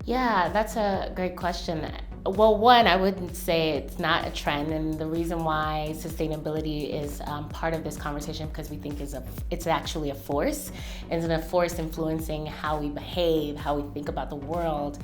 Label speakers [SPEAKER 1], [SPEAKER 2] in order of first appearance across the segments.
[SPEAKER 1] Yeah, that's a great question. Well, one, I wouldn't say it's not a trend, and the reason why sustainability is part of this conversation because we think it's actually a force, and it's a force influencing how we behave, how we think about the world,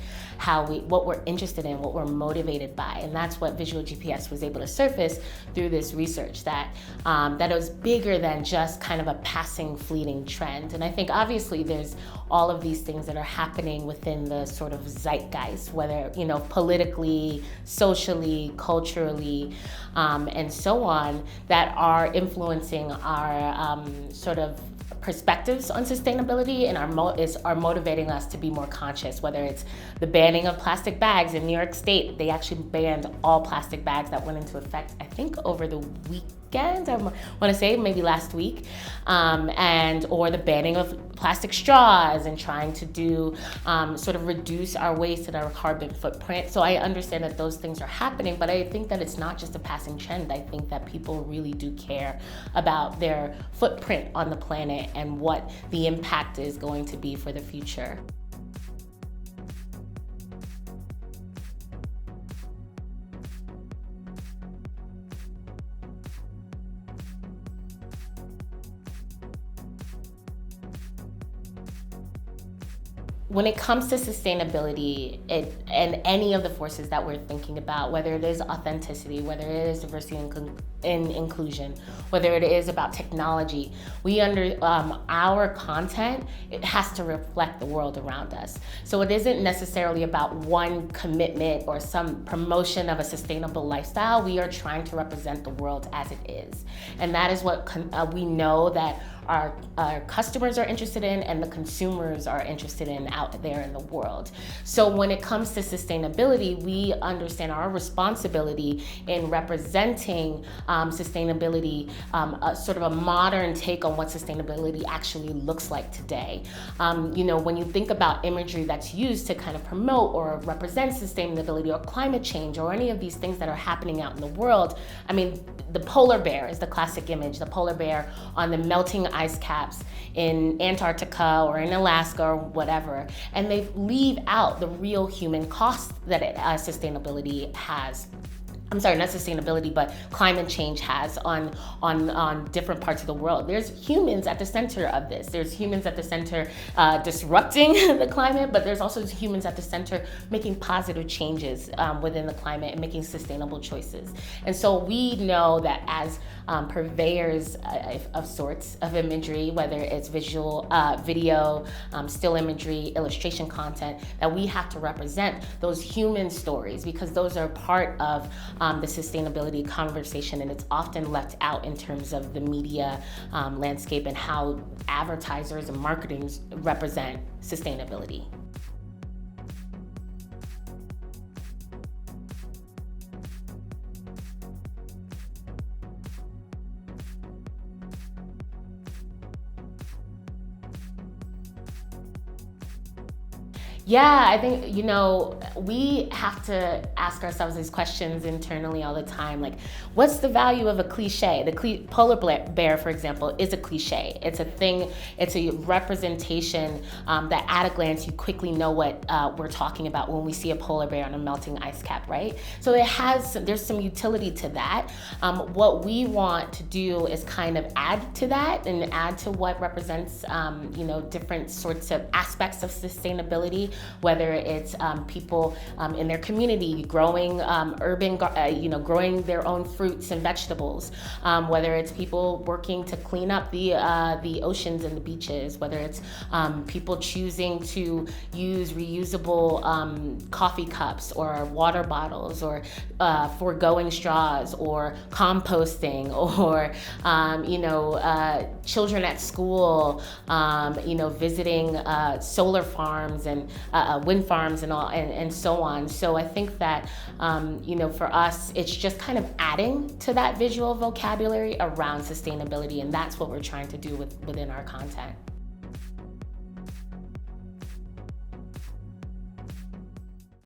[SPEAKER 1] what we're interested in, what we're motivated by, and that's what Visual GPS was able to surface through this research that it was bigger than just kind of a passing, fleeting trend. And I think obviously there's all of these things that are happening within the sort of zeitgeist, whether politically, socially, culturally, and so on, that are influencing our sort of perspectives on sustainability and are motivating us to be more conscious, whether it's the banning of plastic bags in New York State. They actually banned all plastic bags. That went into effect, I think, over the weekend. I want to say maybe last week, or the banning of plastic straws and trying to do sort of reduce our waste and our carbon footprint. So I understand that those things are happening, but I think that it's not just a passing trend. I think that people really do care about their footprint on the planet and what the impact is going to be for the future. When it comes to sustainability, and any of the forces that we're thinking about, whether it is authenticity, whether it is diversity and inclusion, whether it is about technology, our content, it has to reflect the world around us. So it isn't necessarily about one commitment or some promotion of a sustainable lifestyle. We are trying to represent the world as it is. And that is what we know that our customers are interested in and the consumers are interested in out there in the world. So when it comes to sustainability, we understand our responsibility in representing sustainability, sort of a modern take on what sustainability actually looks like today. When you think about imagery that's used to kind of promote or represent sustainability or climate change or any of these things that are happening out in the world, I mean, the polar bear is the classic image, the polar bear on the melting ice caps in Antarctica or in Alaska or whatever, and they leave out the real human cost that sustainability has. I'm sorry, not sustainability, but climate change has on different parts of the world. There's humans at the center of this. There's humans at the center disrupting the climate, but there's also humans at the center making positive changes within the climate and making sustainable choices. And so we know that as purveyors of sorts of imagery, whether it's visual, video, still imagery, illustration content, that we have to represent those human stories because those are part of the sustainability conversation, and it's often left out in terms of the media landscape and how advertisers and marketers represent sustainability. Yeah, I think, we have to ask ourselves these questions internally all the time. Like, what's the value of a cliche? The polar bear, for example, is a cliche. It's a thing, it's a representation that at a glance you quickly know what we're talking about when we see a polar bear on a melting ice cap, right? So there's some utility to that. What we want to do is kind of add to that and add to what represents, different sorts of aspects of sustainability, whether it's people in their community growing growing their own fruits and vegetables, whether it's people working to clean up the oceans and the beaches, whether it's people choosing to use reusable coffee cups or water bottles, or foregoing straws, or composting, or children at school, visiting solar farms and wind farms and so on. So I think that for us, it's just kind of adding to that visual vocabulary around sustainability, and that's what we're trying to do within our content.